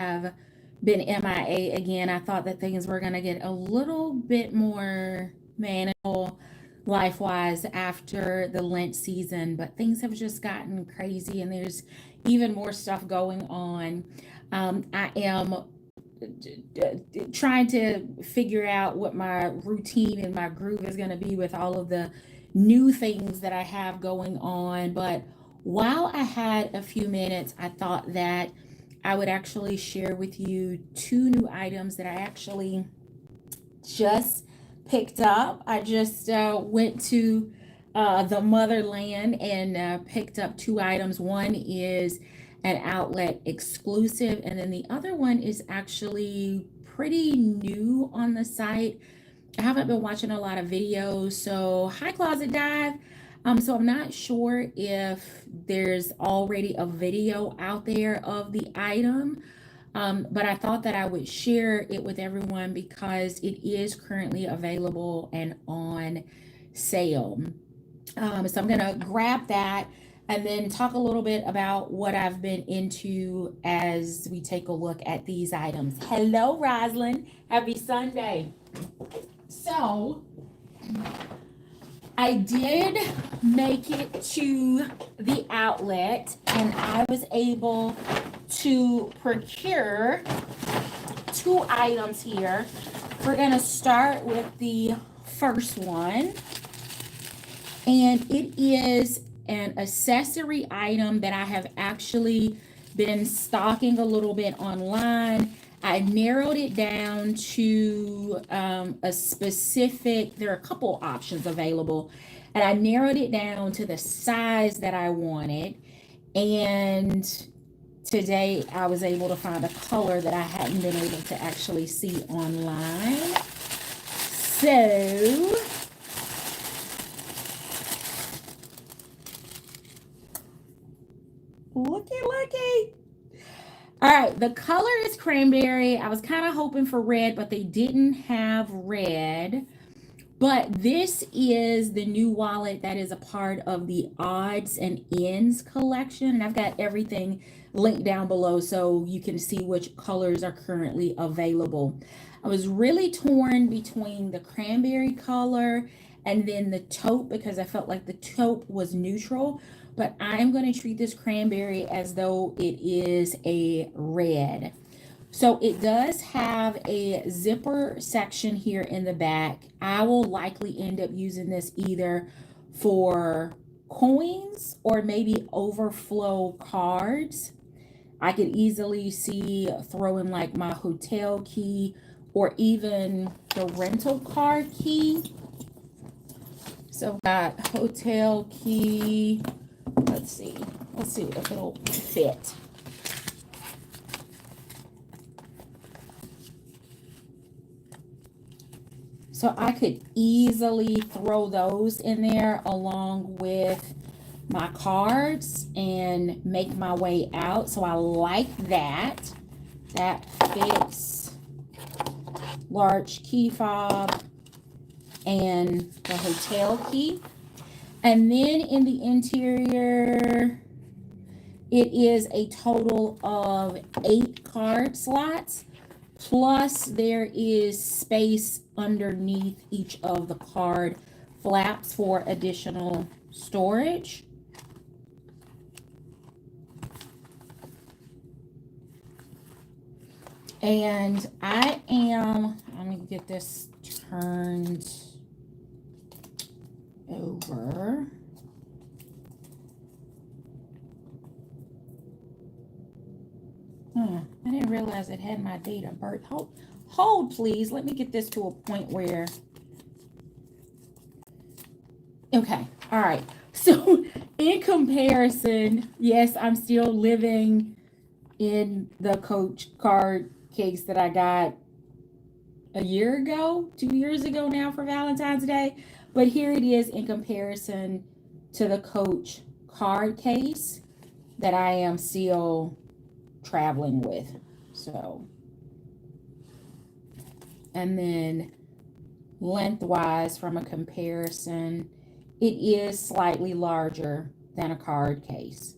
have been MIA again. I thought that things were going to get a little bit more manageable life wise after the Lent season, but things have just gotten crazy and there's even more stuff going on. I am trying to figure out what my routine and my groove is going to be with all of the new things that I have going on. But while I had a few minutes, I thought that I would actually share with you two new items that I actually just picked up. I just went to the motherland and picked up two items. One is an outlet exclusive, and then the other one is actually pretty new on the site. I haven't been watching a lot of videos, so hi Closet Dive. So I'm not sure if there's already a video out there of the item, but I thought that I would share it with everyone because it is currently available and on sale. So I'm gonna grab that and then talk a little bit about what I've been into as we take a look at these items. Hello, Roslyn. Happy Sunday. So I did make it to the outlet and I was able to procure two items here. We're going to start with the first one, and it is an accessory item that I have actually been stalking a little bit online. I narrowed it down to a specific, there are a couple options available, and I narrowed it down to the size that I wanted. And today I was able to find a color that I hadn't been able to actually see online. So looky. All right, the color is cranberry. I was kind of hoping for red, but they didn't have red. But this is the new wallet that is a part of the odds and ends collection. And I've got everything linked down below so you can see which colors are currently available. I was really torn between the cranberry color and then the taupe because I felt like the taupe was neutral. But I'm going to treat this cranberry as though it is a red. So it does have a zipper section here in the back. I will likely end up using this either for coins or maybe overflow cards. I could easily see throwing like my hotel key or even the rental car key. So I've got hotel key. Let's see if it'll fit. So I could easily throw those in there along with my cards and make my way out. So I like that. That fits. Large key fob and the hotel key. And then in the interior, it is a total of 8 card slots. Plus there is space underneath each of the card flaps for additional storage. And let me get this turned over. I didn't realize it had my date of birth. Hold please. Let me get this to a point where. Okay. All right. So in comparison, yes, I'm still living in the Coach card case that I got a year ago, 2 years ago now for Valentine's Day. But here it is in comparison to the Coach card case that I am still traveling with. So, and then lengthwise from a comparison, it is slightly larger than a card case.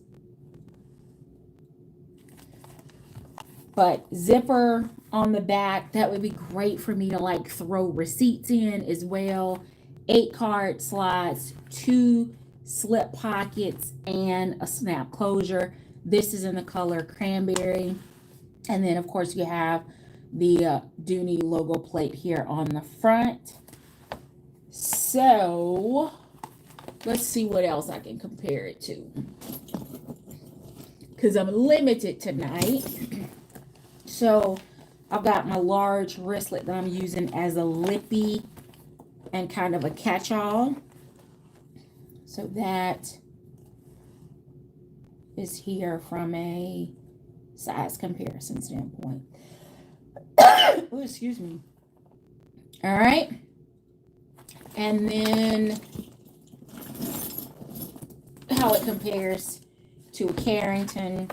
But zipper on the back, that would be great for me to like throw receipts in as well. 8 card slots, 2 slip pockets, and a snap closure. This is in the color cranberry. And then of course you have the Dooney logo plate here on the front. So let's see what else I can compare it to, because I'm limited tonight. So I've got my large wristlet that I'm using as a lippy and kind of a catch-all. So that is here from a size comparison standpoint. Oh, excuse me. All right. And then how it compares to a Carrington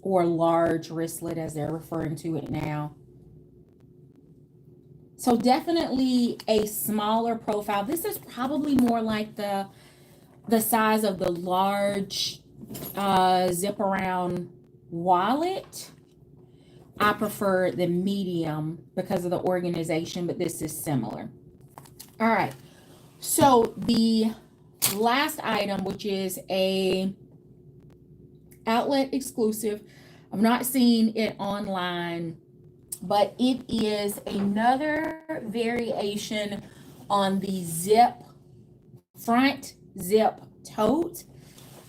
or large wristlet as they're referring to it now. So definitely a smaller profile. This is probably more like the size of the large zip around wallet. I prefer the medium because of the organization, but this is similar. All right. So the last item, which is a outlet exclusive, I'm not seeing it online, but it is another variation on the zip front zip tote.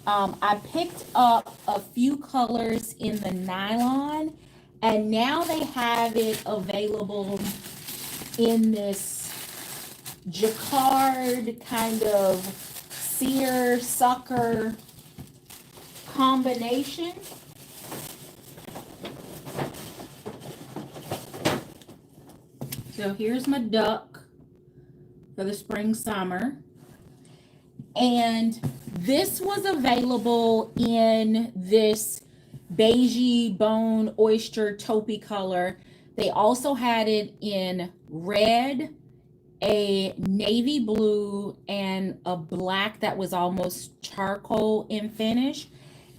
I picked up a few colors in the nylon, and now they have it available in this jacquard kind of seersucker combination. So here's my duck for the spring summer. And this was available in this beigey bone oyster taupey color. They also had it in red, a navy blue, and a black that was almost charcoal in finish.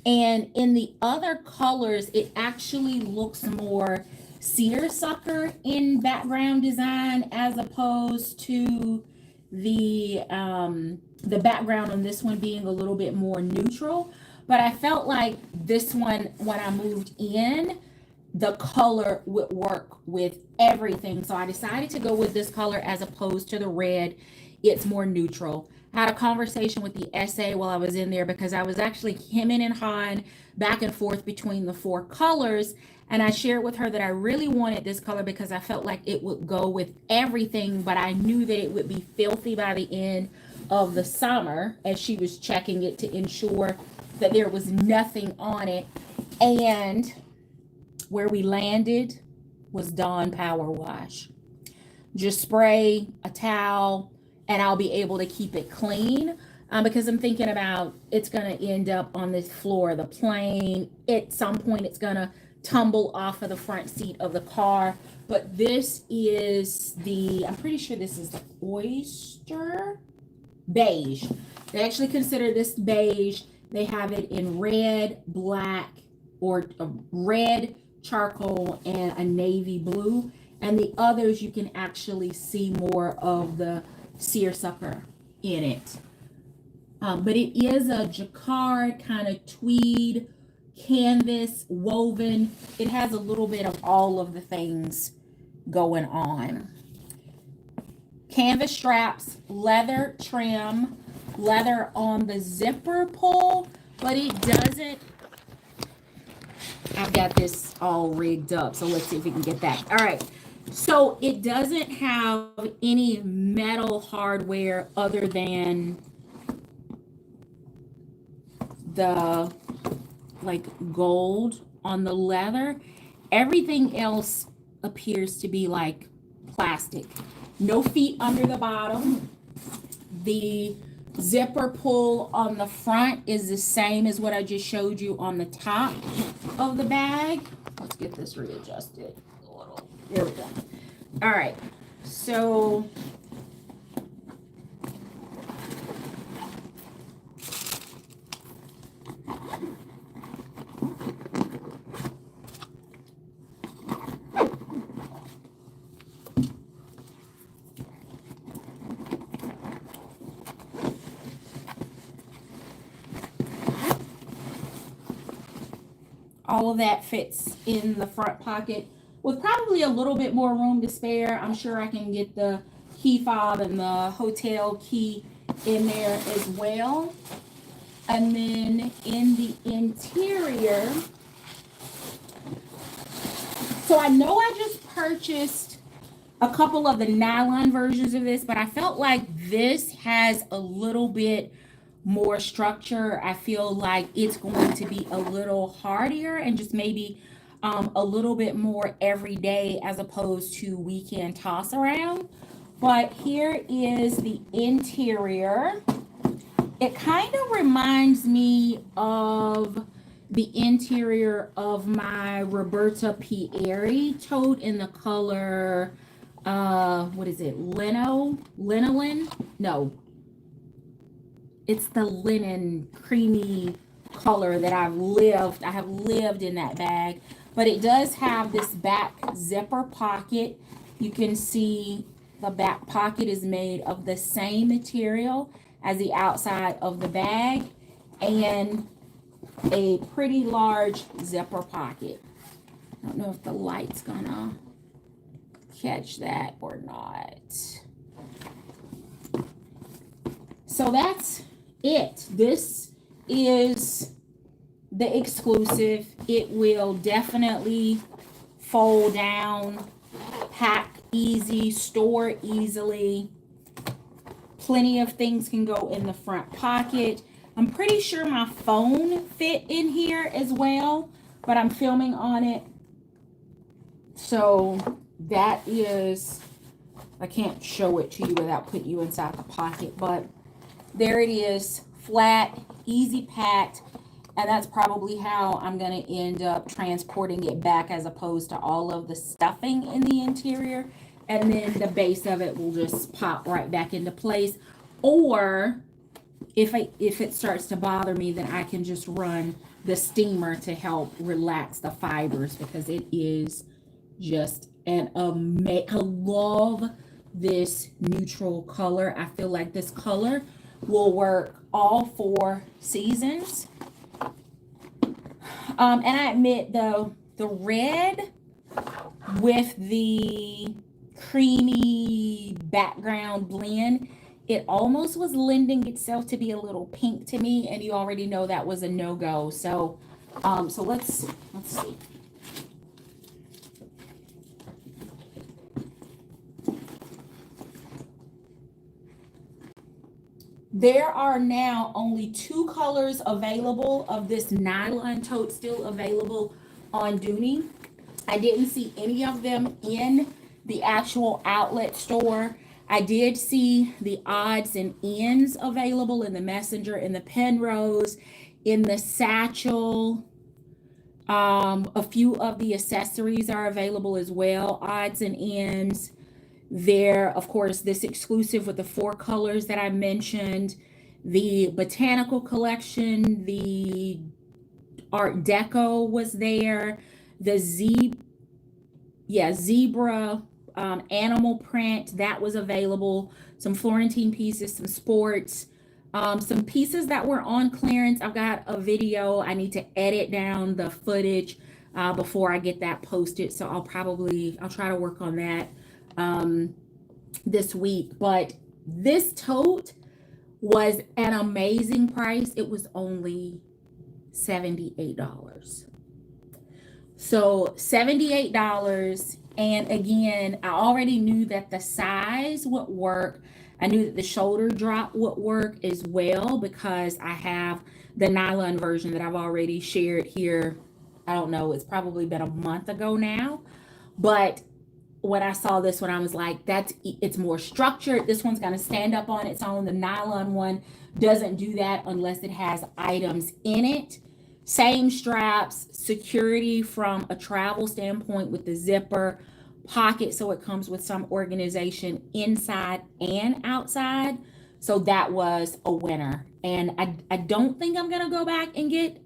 And in the other colors, it actually looks more seersucker in background design as opposed to the background on this one being a little bit more neutral. But I felt like this one, when I moved in, the color would work with everything. So I decided to go with this color as opposed to the red. It's more neutral. I had a conversation with the SA while I was in there because I was actually hemming and hawing back and forth between the 4 colors. And I shared with her that I really wanted this color because I felt like it would go with everything, but I knew that it would be filthy by the end of the summer as she was checking it to ensure that there was nothing on it. And where we landed was Dawn Power Wash. Just spray a towel and I'll be able to keep it clean because I'm thinking about it's going to end up on this floor of the plane. At some point, it's going to tumble off of the front seat of the car. But this is I'm pretty sure this is the oyster beige. They actually consider this beige. They have it in red, black, or red, charcoal, and a navy blue. And the others, you can actually see more of the seersucker in it. But it is a jacquard kind of tweed canvas woven. It has a little bit of all of the things going on. Canvas straps, leather trim, leather on the zipper pull, but it doesn't. I've got this all rigged up, so let's see if we can get that. All right. So it doesn't have any metal hardware other than the like gold on the leather. Everything else appears to be like plastic. No feet under the bottom. The zipper pull on the front is the same as what I just showed you on the top of the bag. Let's get this readjusted a little. There we go. All right. So all of that fits in the front pocket with probably a little bit more room to spare. I'm sure I can get the key fob and the hotel key in there as well. And then in the interior, so I know I just purchased a couple of the nylon versions of this, but I felt like this has a little bit more structure. I feel like it's going to be a little hardier and just maybe a little bit more everyday as opposed to weekend toss around. But here is the interior. It kind of reminds me of the interior of my Roberta Pieri tote in the color, what is it, linolen? No, it's the linen creamy color that I have lived in that bag. But it does have this back zipper pocket. You can see the back pocket is made of the same material as the outside of the bag, and a pretty large zipper pocket. I don't know if the light's gonna catch that or not. So that's it. This is the exclusive. It will definitely fold down, pack easy, store easily. Plenty of things can go in the front pocket. I'm pretty sure my phone fit in here as well, but I'm filming on it. So that is, I can't show it to you without putting you inside the pocket, but there it is, flat, easy packed. And that's probably how I'm going to end up transporting it back, as opposed to all of the stuffing in the interior. And then the base of it will just pop right back into place. Or if it starts to bother me, then I can just run the steamer to help relax the fibers, because it is just an amazing. I love this neutral color. I feel like this color will work all 4 seasons. And I admit, though, the red with the creamy background blend, it almost was lending itself to be a little pink to me, and you already know that was a no-go. So let's see. There are now only 2 colors available of this nylon tote still available on Dooney. I didn't see any of them in the actual outlet store. I did see the odds and ends available in the Messenger, in the Penrose, in the satchel. A few of the accessories are available as well, odds and ends. There, of course, this exclusive with the 4 colors that I mentioned, the botanical collection, the Art Deco was there, the zebra animal print that was available, some Florentine pieces, some sports, some pieces that were on clearance. I've got a video. I need to edit down the footage before I get that posted, so I'll try to work on that this week. But this tote was an amazing price. It was only $78. So $78. And again, I already knew that the size would work. I knew that the shoulder drop would work as well, because I have the nylon version that I've already shared here. I don't know, it's probably been a month ago now. But when I saw this one, I was like, it's more structured. This one's going to stand up on its own. The nylon one doesn't do that unless it has items in it. Same straps, security from a travel standpoint with the zipper pocket, so it comes with some organization inside and outside. So that was a winner. And I don't think I'm going to go back and get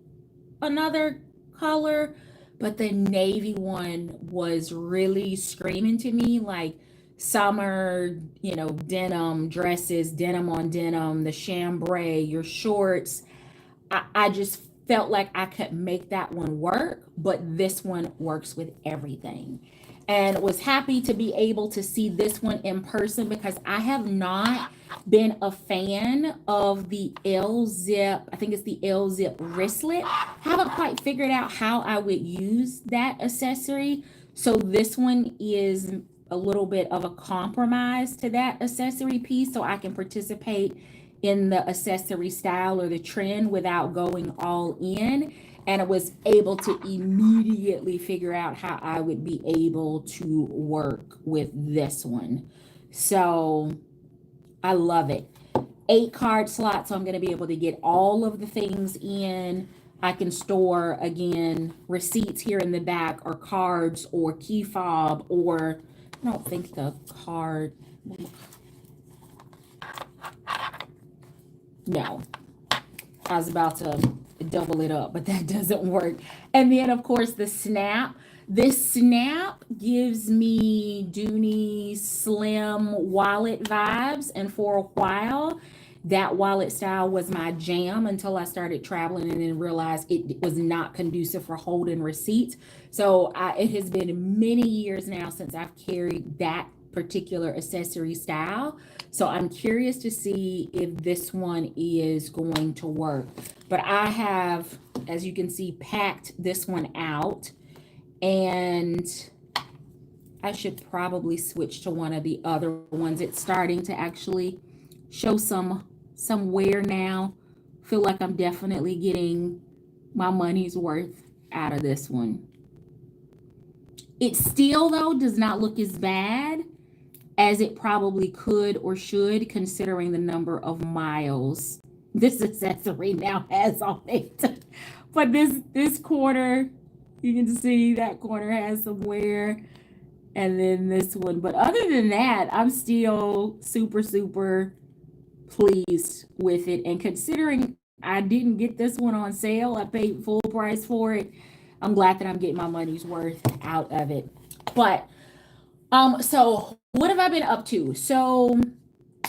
another color, but the navy one was really screaming to me, like summer, denim dresses, denim on denim, the chambray, your shorts. I just felt like I could make that one work, but this one works with everything. And was happy to be able to see this one in person because I have not been a fan of the L Zip. I think it's the L Zip wristlet. Haven't quite figured out how I would use that accessory. So this one is a little bit of a compromise to that accessory piece so I can participate in the accessory style or the trend without going all in. And I was able to immediately figure out how I would be able to work with this one. So I love it. 8 card slots, so I'm going to be able to get all of the things in. I can store, again, receipts here in the back, or cards, or key fob, or I don't think the card. No, I was about to double it up, but that doesn't work. And then, of course, the snap. This snap gives me Dooney slim wallet vibes, and for a while, that wallet style was my jam until I started traveling and then realized it was not conducive for holding receipts. So it has been many years now since I've carried that particular accessory style. So I'm curious to see if this one is going to work. But I have, as you can see, packed this one out. And I should probably switch to one of the other ones. It's starting to actually show some wear now. Feel like I'm definitely getting my money's worth out of this one. It still, though, does not look as bad as it probably could or should, considering the number of miles this accessory now has on it. But this corner, you can see that corner has some wear, and then this one. But other than that, I'm still super, super pleased with it. And considering I didn't get this one on sale, I paid full price for it. I'm glad that I'm getting my money's worth out of it. But so what have I been up to? So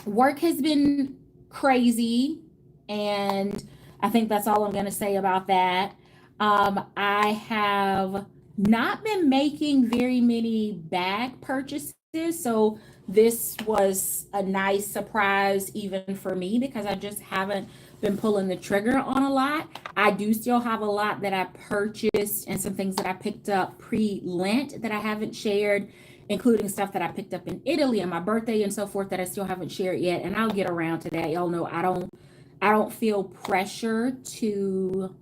work has been crazy, and I think that's all I'm going to say about that. I have not been making very many bag purchases, so this was a nice surprise even for me because I just haven't been pulling the trigger on a lot. I do still have a lot that I purchased and some things that I picked up pre-Lent that I haven't shared, including stuff that I picked up in Italy on my birthday and so forth that I still haven't shared yet. And I'll get around to that. Y'all know I don't feel pressure to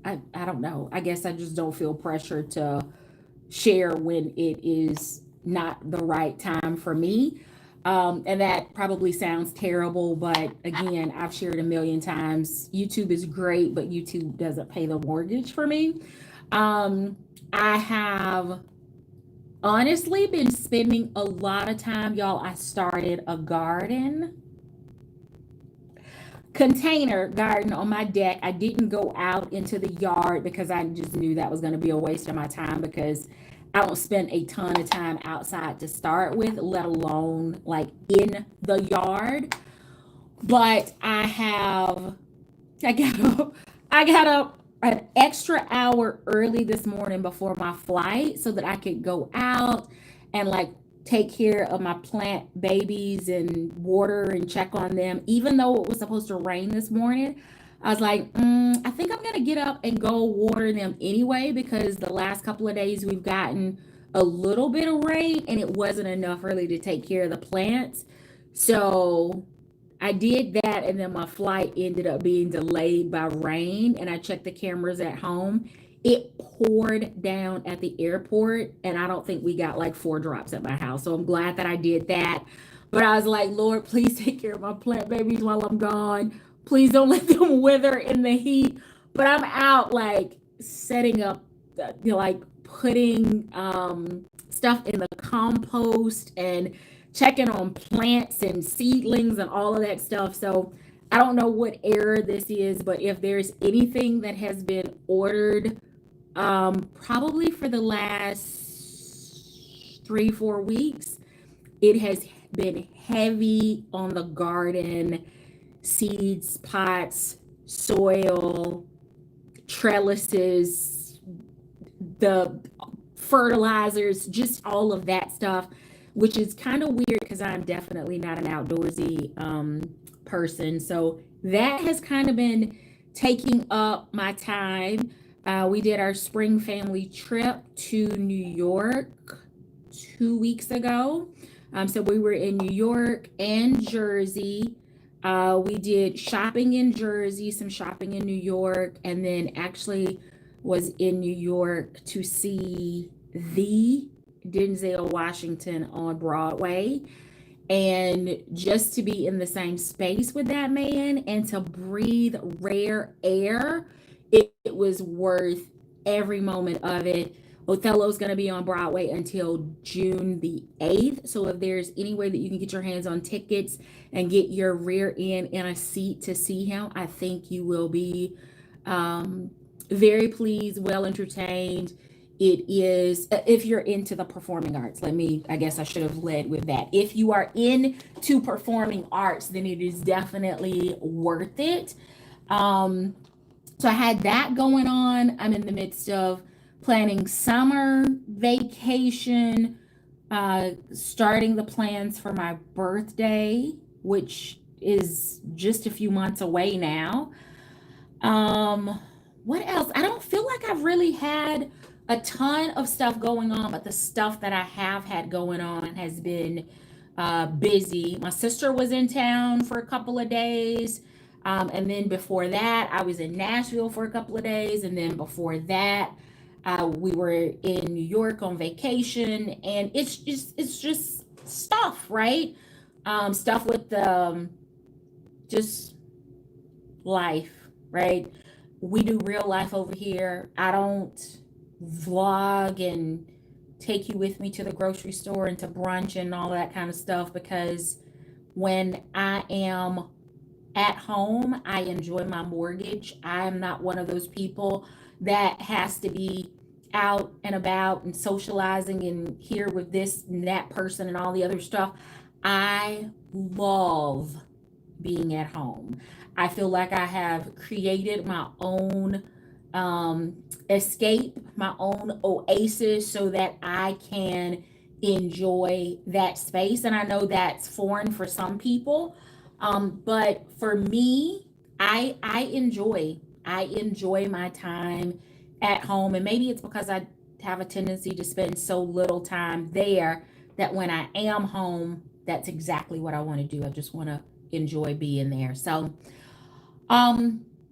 I don't know. I guess I just don't feel pressure to share when it is not the right time for me. And that probably sounds terrible, but again, I've shared a million times. YouTube is great, but YouTube doesn't pay the mortgage for me. I have honestly been spending a lot of time, y'all. I started a container garden on my deck. I didn't go out into the yard because I just knew that was going to be a waste of my time because I don't spend a ton of time outside to start with, let alone like in the yard. But I got up an extra hour early this morning before my flight so that I could go out and like take care of my plant babies and water and check on them. Even though it was supposed to rain this morning, I was like, I think I'm going to get up and go water them anyway because the last couple of days we've gotten a little bit of rain and it wasn't enough really to take care of the plants. So I did that, and then my flight ended up being delayed by rain, and I checked the cameras at home. It poured down at the airport, and I don't think we got like 4 drops at my house. So I'm glad that I did that. But I was like, Lord, please take care of my plant babies while I'm gone. Please don't let them wither in the heat. But I'm out like setting up, like putting stuff in the compost and checking on plants and seedlings and all of that stuff. So I don't know what era this is, but if there's anything that has been ordered, probably for the last 3-4 weeks, it has been heavy on the garden seeds, pots, soil, trellises, the fertilizers, just all of that stuff, which is kind of weird because I'm definitely not an outdoorsy person. So that has kind of been taking up my time. We did our spring family trip to New York 2 weeks ago. So we were in New York and Jersey. We did shopping in Jersey, some shopping in New York, and then actually was in New York to see the Denzel Washington on Broadway. And just to be in the same space with that man and to breathe rare air, it was worth every moment of it. Othello's going to be on Broadway until June the 8th. So if there's any way that you can get your hands on tickets and get your rear end in a seat to see him, I think you will be very pleased, well entertained. It is, if you're into the performing arts, I guess I should have led with that. If you are into performing arts, then it is definitely worth it. So I had that going on. I'm in the midst of planning summer vacation, starting the plans for my birthday, which is just a few months away now. What else? I don't feel like I've really had a ton of stuff going on, but the stuff that I have had going on has been busy. My sister was in town for a couple of days. And then before that, I was in Nashville for a couple of days. And then before that, we were in New York on vacation. And it's just stuff, right? Stuff with just life, right? We do real life over here. I don't vlog and take you with me to the grocery store and to brunch and all that kind of stuff, because when I am at home, I enjoy my mortgage. I'm not one of those people that has to be out and about and socializing and here with this and that person and all the other stuff. I love being at home. I feel like I have created my own escape, my own oasis, so that I can enjoy that space. And I know that's foreign for some people, but for me, I enjoy my time at home. And maybe it's because I have a tendency to spend so little time there that when I am home, that's exactly what I want to do. I just want to enjoy being there. So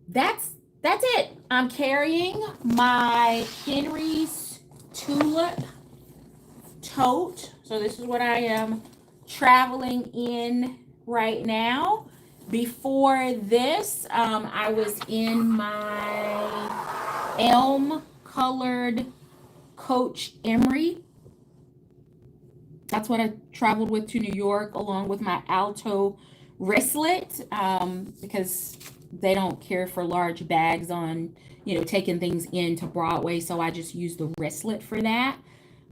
that's it. I'm carrying my Henry's Tulip tote. So this is what I am traveling in right now. Before this, I was in my elm colored Coach Emery. That's what I traveled with to New York, along with my Alto wristlet, because they don't care for large bags on, taking things into Broadway. So I just used the wristlet for that.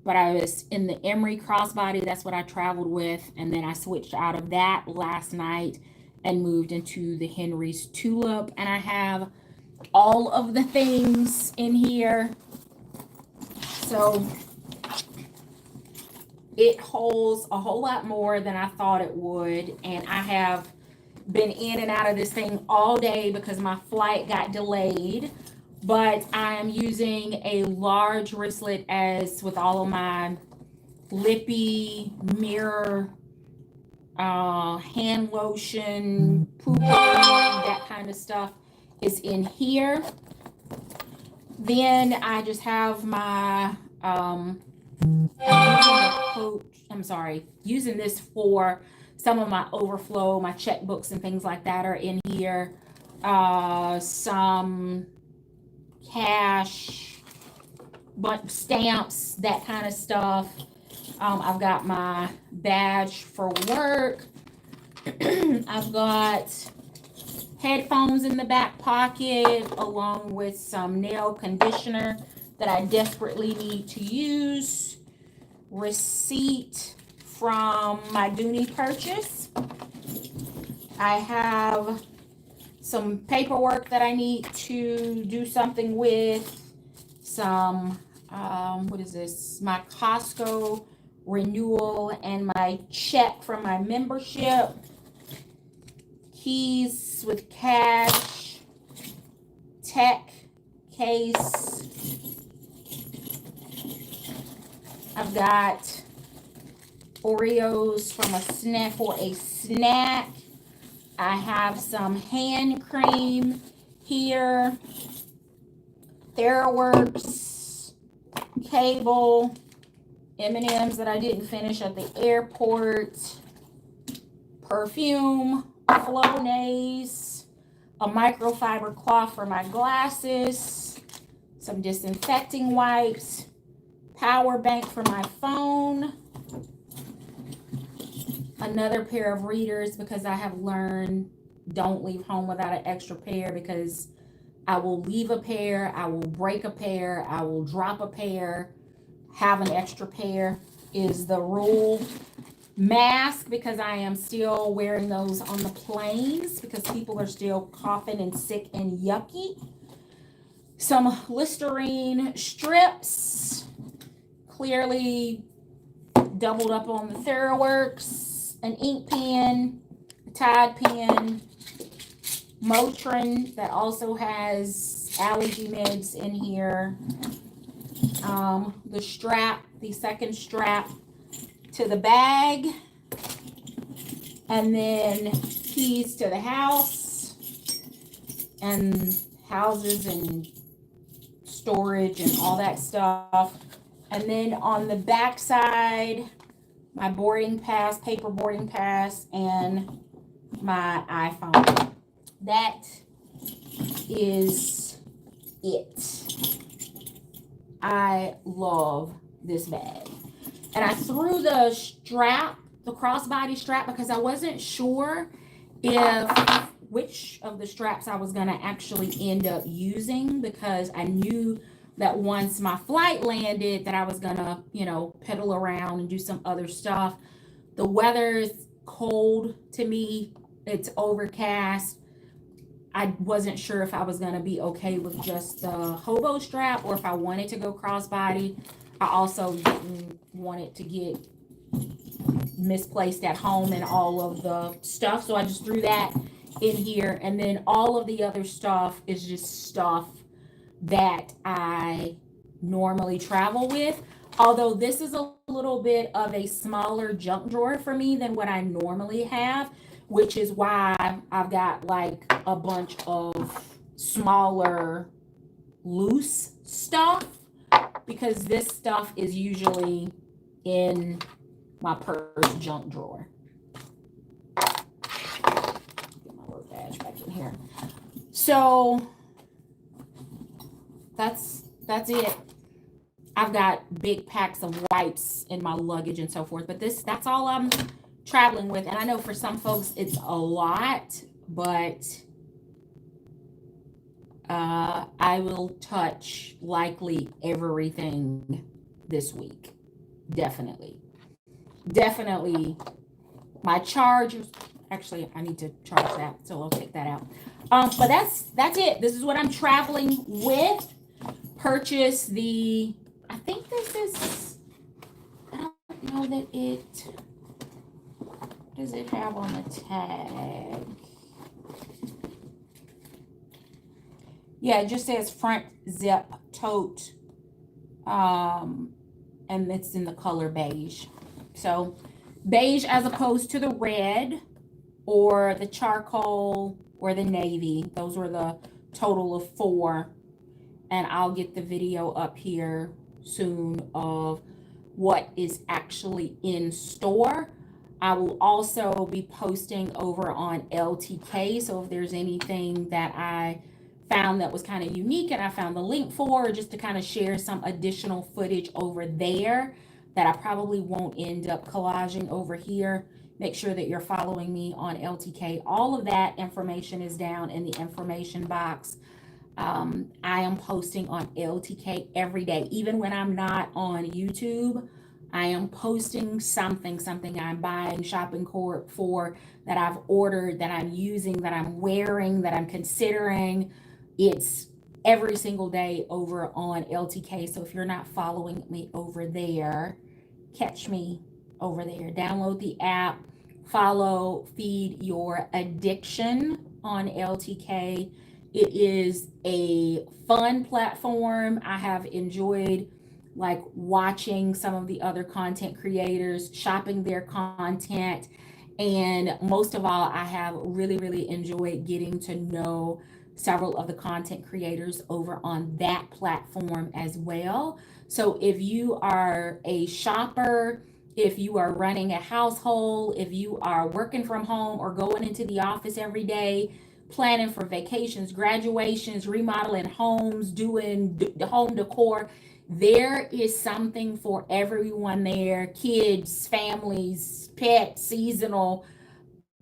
But I was in the Emery crossbody. That's what I traveled with. And then I switched out of that last night and moved into the Henry's Tulip. And I have all of the things in here. So it holds a whole lot more than I thought it would. And I have been in and out of this thing all day because my flight got delayed. But I'm using a large wristlet as with all of my lippy, mirror, hand lotion, poop, that kind of stuff is in here. Then I just have my using this for some of my overflow, my checkbooks and things like that are in here. Some cash, but stamps, that kind of stuff. I've got my badge for work. I've got headphones in the back pocket, along with some nail conditioner that I desperately need to use. Receipt from my Dooney purchase. I have some paperwork that I need to do something with. Some, what is this? My Costco renewal and my check from my membership. Keys with cash. Tech case. I've got Oreos from a snack for a snack. I have some hand cream here. TheraWorks cable. M&Ms that I didn't finish at the airport. Perfume. Flonase. A microfiber cloth for my glasses. Some disinfecting wipes. Power bank for my phone. Another pair of readers because I have learned don't leave home without an extra pair, because I will leave a pair, I will break a pair, I will drop a pair, have an extra pair is the rule. Mask, because I am still wearing those on the planes because people are still coughing and sick and yucky. Some Listerine strips, clearly doubled up on the TheraWorks. An ink pen, a Tide pen, Motrin that also has allergy meds in here. The strap, the second strap to the bag. And then keys to the house and houses and storage and all that stuff. And then on the back side, my boarding pass, paper boarding pass, and my iPhone. That is it. I love this bag. And I threw the strap, the crossbody strap, because I wasn't sure which of the straps I was going to actually end up using, because I knew that once my flight landed that I was gonna, pedal around and do some other stuff. The weather is cold to me. It's overcast. I wasn't sure if I was gonna be okay with just the hobo strap or if I wanted to go crossbody. I also didn't want it to get misplaced at home and all of the stuff. So I just threw that in here. And then all of the other stuff is just stuff that I normally travel with, although this is a little bit of a smaller junk drawer for me than what I normally have, which is why I've got like a bunch of smaller loose stuff, because this stuff is usually in my purse junk drawer. Get my little badge back in here. So that's it. I've got big packs of wipes in my luggage and so forth, but that's all I'm traveling with. And I know for some folks it's a lot, but I will touch likely everything this week. Definitely my chargers. Actually, I need to charge that, so I'll take that out. But that's it. This is what I'm traveling with. Purchase the, I think this is, I don't know that it, what does it have on the tag? Yeah, it just says front zip tote, and it's in the color beige. So beige as opposed to the red or the charcoal or the navy. Those were the total of 4. And I'll get the video up here soon of what is actually in store. I will also be posting over on LTK. So if there's anything that I found that was kind of unique and I found the link for, just to kind of share some additional footage over there that I probably won't end up collaging over here, make sure that you're following me on LTK. All of that information is down in the information box. I am posting on LTK every day. Even when I'm not on YouTube, I am posting something I'm buying shopping cart for, that I've ordered, that I'm using, that I'm wearing, that I'm considering. It's every single day over on LTK. So if you're not following me over there, catch me over there. Download the app, follow Feed Your Addiction on LTK. It is a fun platform. I have enjoyed like watching some of the other content creators, shopping their content. And most of all, I have really enjoyed getting to know several of the content creators over on that platform as well. So if you are a shopper, if you are running a household, if you are working from home or going into the office every day, planning for vacations, graduations, remodeling homes, doing home decor, there is something for everyone there. Kids, families, pets, seasonal,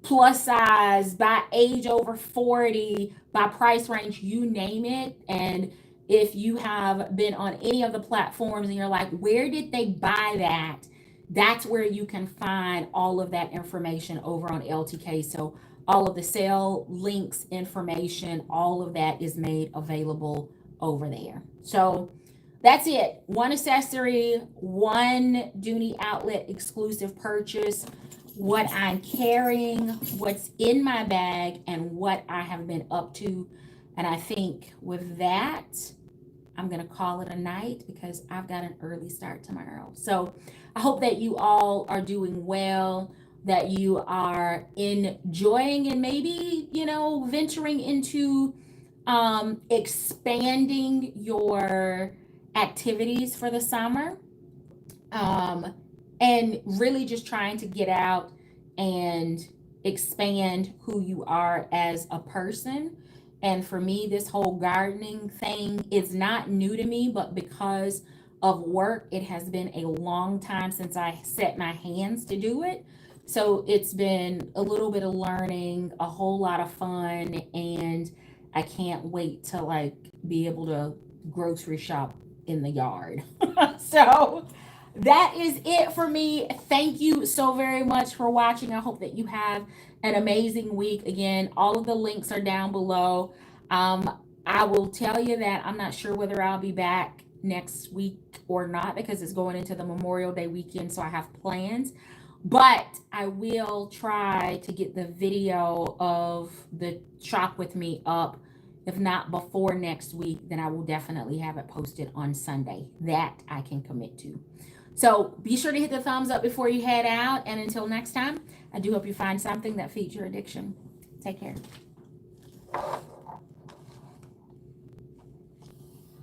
plus size, by age over 40, by price range, you name it. And if you have been on any of the platforms and you're like, where did they buy that? That's where you can find all of that information over on LTK. So all of the sale links, information, all of that is made available over there. So that's it. One accessory, one Dooney outlet exclusive purchase, what I'm carrying, what's in my bag, and what I have been up to. And I think with that, I'm going to call it a night because I've got an early start tomorrow. So I hope that you all are doing well, that you are enjoying and maybe, venturing into expanding your activities for the summer, and really just trying to get out and expand who you are as a person. And for me, this whole gardening thing is not new to me, but because of work, it has been a long time since I set my hands to do it. So it's been a little bit of learning, a whole lot of fun, and I can't wait to like be able to grocery shop in the yard. So that is it for me. Thank you so very much for watching. I hope that you have an amazing week. Again, all of the links are down below. I will tell you that I'm not sure whether I'll be back next week or not because it's going into the Memorial Day weekend, so I have plans. But I will try to get the video of the shop with me up. If not before next week, then I will definitely have it posted on Sunday. That I can commit to. So be sure to hit the thumbs up before you head out. And until next time, I do hope you find something that feeds your addiction. Take care.